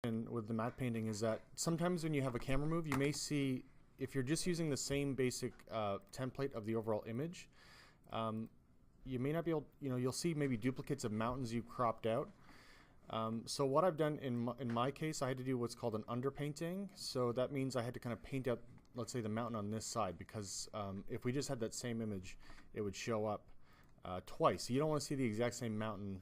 with the matte painting is that sometimes when you have a camera move, you may see, if you're just using the same basic template of the overall image, you may not be able, you'll see maybe duplicates of mountains you cropped out. So what I've done in my case, I had to do what's called an underpainting. So that means I had to kind of paint out, let's say, the mountain on this side, because if we just had that same image, it would show up twice. So you don't want to see the exact same mountain,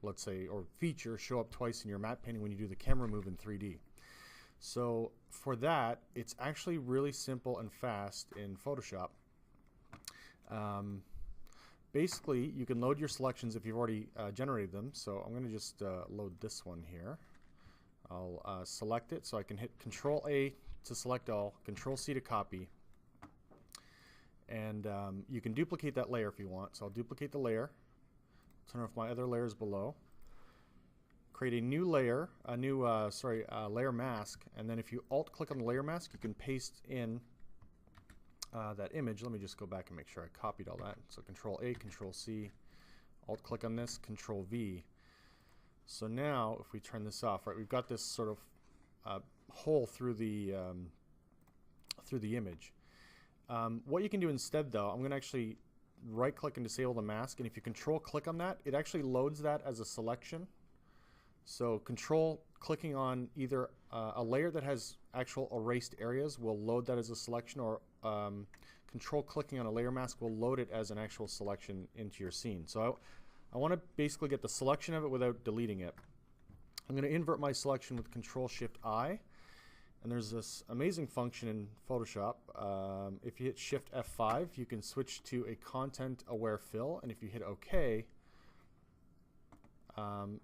let's say, or feature show up twice in your matte painting when you do the camera move in 3D. So for that, it's actually really simple and fast in Photoshop. Basically, you can load your selections if you've already generated them. So I'm going to just load this one here. I'll select it, so I can hit Control A to select all, Control C to copy. And you can duplicate that layer if you want. So I'll duplicate the layer, turn off my other layers below, create a new layer, layer mask, and then if you Alt-click on the layer mask, you can paste in that image. Let me just go back and make sure I copied all that. So Control A, Control C, Alt-click on this, Control V. So now, if we turn this off, right, we've got this sort of hole through the image. What you can do instead, though, I'm going to actually right-click and disable the mask, and if you Control-click on that, it actually loads that as a selection. So Control-clicking on either a layer that has actual erased areas will load that as a selection, or Control-clicking on a layer mask will load it as an actual selection into your scene. So I want to basically get the selection of it without deleting it. I'm going to invert my selection with Control-Shift-I. And there's this amazing function in Photoshop. If you hit Shift F5, you can switch to a content-aware fill. And if you hit OK,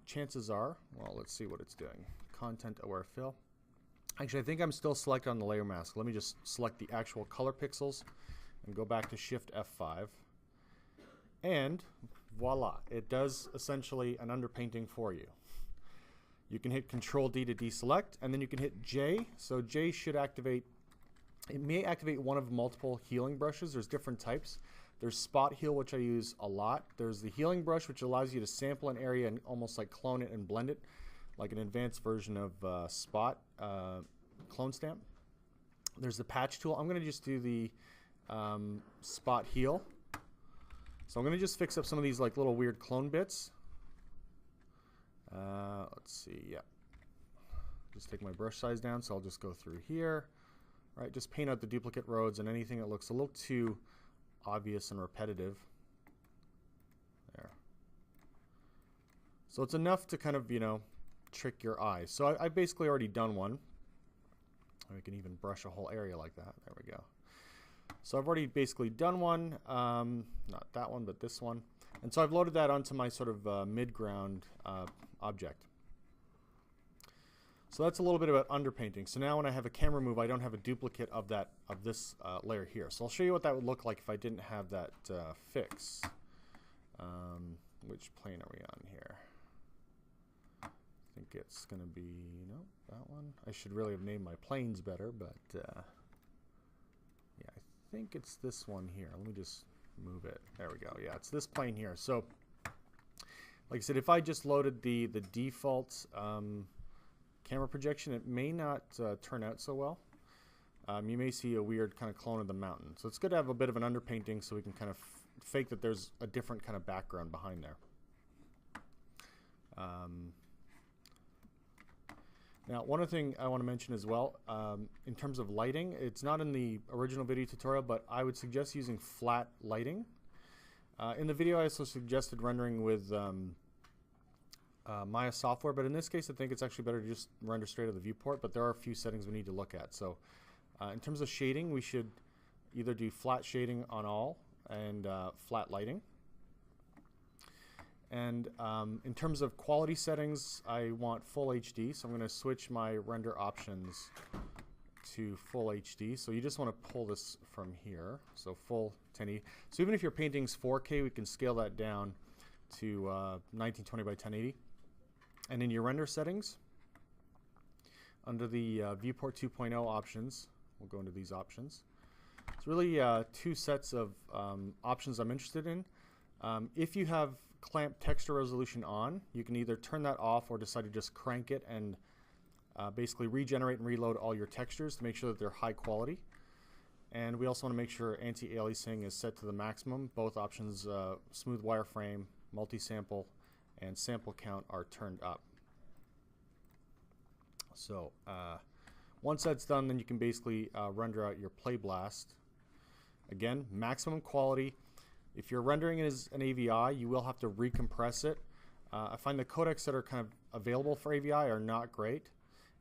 chances are, well, let's see what it's doing. Content-aware fill. Actually, I think I'm still selected on the layer mask. Let me just select the actual color pixels and go back to Shift F5. And voila, it does essentially an underpainting for you. You can hit Control D to deselect, and then you can hit J. So J should activate, it may activate one of multiple healing brushes. There's different types. There's Spot Heal, which I use a lot. There's the healing brush, which allows you to sample an area and almost like clone it and blend it, like an advanced version of Spot clone stamp. There's the patch tool. I'm going to just do the Spot Heal. So I'm going to just fix up some of these like little weird clone bits. Let's see, yeah. Just take my brush size down, so I'll just go through here. Right, just paint out the duplicate roads and anything that looks a little too obvious and repetitive. There. So it's enough to kind of, trick your eye. So I've basically already done one. We can even brush a whole area like that. There we go. So I've already basically done one. Not that one, but this one. And so I've loaded that onto my sort of mid-ground object. So that's a little bit about underpainting. So now when I have a camera move, I don't have a duplicate of this layer here. So I'll show you what that would look like if I didn't have that fix. Which plane are we on here? I think it's going to be, no, that one. I should really have named my planes better, but yeah, I think it's this one here. Let me just move it. There we go. Yeah, it's this plane here. So like I said, if I just loaded the default camera projection, it may not turn out so well. You may see a weird kind of clone of the mountain. So it's good to have a bit of an underpainting so we can kind of fake that there's a different kind of background behind there. Now, one other thing I want to mention as well, in terms of lighting, it's not in the original video tutorial, but I would suggest using flat lighting. In the video, I also suggested rendering with Maya software, but in this case, I think it's actually better to just render straight out of the viewport, but there are a few settings we need to look at. So in terms of shading, we should either do flat shading on all and flat lighting. And in terms of quality settings, I want full HD, so I'm going to switch my render options to full HD. So you just want to pull this from here, so full 1080. So even if your painting's 4K, we can scale that down to 1920 by 1080. And in your render settings, under the Viewport 2.0 options, we'll go into these options. It's really two sets of options I'm interested in. If you have clamp texture resolution on, you can either turn that off or decide to just crank it and basically regenerate and reload all your textures to make sure that they're high quality. And we also want to make sure anti-aliasing is set to the maximum. Both options, smooth wireframe, multi-sample, and sample count are turned up. So once that's done, then you can basically render out your playblast. Again, maximum quality. If you're rendering it as an AVI, you will have to recompress it. I find the codecs that are kind of available for AVI are not great.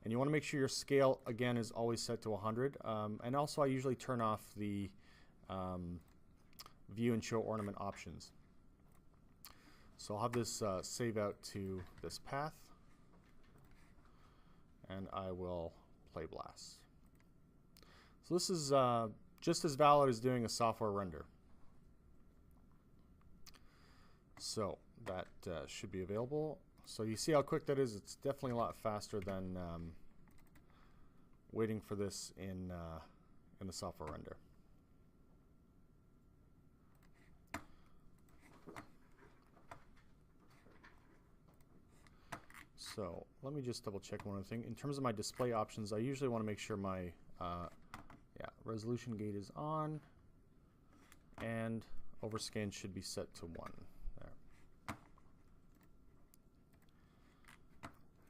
And you want to make sure your scale, again, is always set to 100. And also I usually turn off the view and show ornament options. So I'll have this save out to this path. And I will playblast. So this is just as valid as doing a software render. So that should be available. So you see how quick that is. It's definitely a lot faster than waiting for this in the software render. So let me just double check one other thing. In terms of my display options, I usually want to make sure my resolution gate is on, and overscan should be set to 1. There.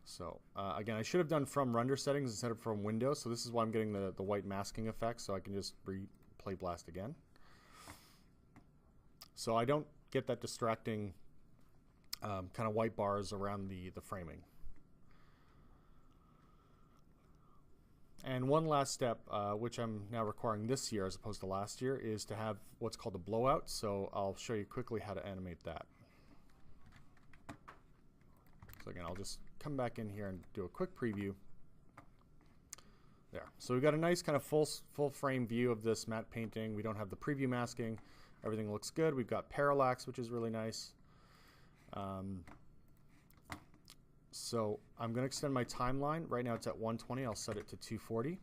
So again, I should have done from render settings instead of from Windows. So this is why I'm getting the white masking effect. So I can just play blast again. So I don't get that distracting kind of white bars around the framing. And one last step, which I'm now requiring this year as opposed to last year, is to have what's called a blowout. So I'll show you quickly how to animate that. So again, I'll just come back in here and do a quick preview. There. So we've got a nice kind of full frame view of this matte painting. We don't have the preview masking. Everything looks good. We've got parallax, which is really nice. So I'm going to extend my timeline. Right now it's at 120. I'll set it to 240.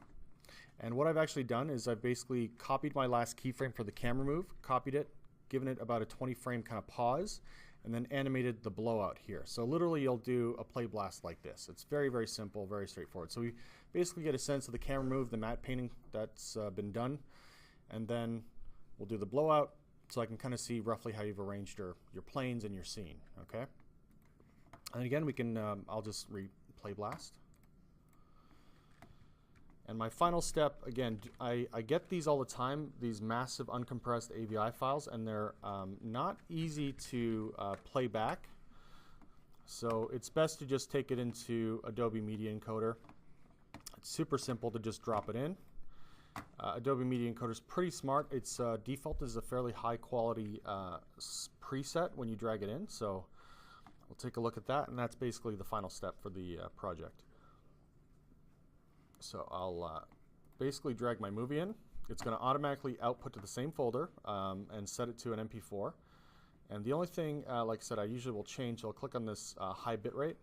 And what I've actually done is I've basically copied my last keyframe for the camera move, copied it, given it about a 20 frame kind of pause, and then animated the blowout here. So literally you'll do a play blast like this. It's very, very simple, very straightforward. So we basically get a sense of the camera move, the matte painting that's been done, and then we'll do the blowout so I can kind of see roughly how you've arranged your planes and your scene, okay? And again, we can, I'll just play blast. And my final step, again, I get these all the time, these massive uncompressed AVI files, and they're not easy to play back. So it's best to just take it into Adobe Media Encoder. It's super simple to just drop it in. Adobe Media Encoder is pretty smart. Its default is a fairly high quality preset when you drag it in. So we'll take a look at that, and that's basically the final step for the project. So I'll basically drag my movie in. It's going to automatically output to the same folder and set it to an MP4. And the only thing, like I said, I usually will change. I'll click on this high bitrate.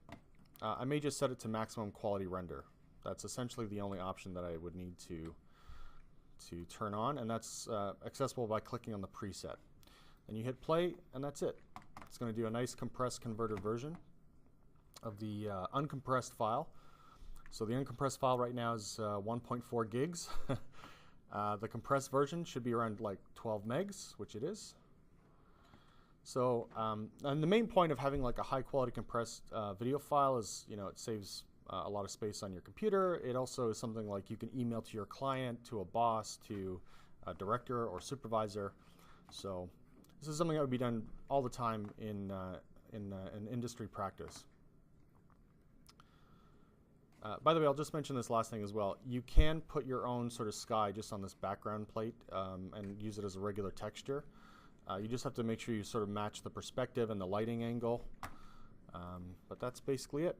I may just set it to maximum quality render. That's essentially the only option that I would need to turn on, and that's accessible by clicking on the preset. And you hit play, and that's it. It's going to do a nice compressed converted version of the uncompressed file. So the uncompressed file right now is 1.4 gigs. The compressed version should be around like 12 megs, which it is. So, and the main point of having like a high quality compressed video file is, you know, it saves a lot of space on your computer. It also is something like you can email to your client, to a boss, to a director or supervisor. So this is something that would be done all the time in industry practice. By the way, I'll just mention this last thing as well. You can put your own sort of sky just on this background plate and use it as a regular texture. You just have to make sure you sort of match the perspective and the lighting angle. But that's basically it.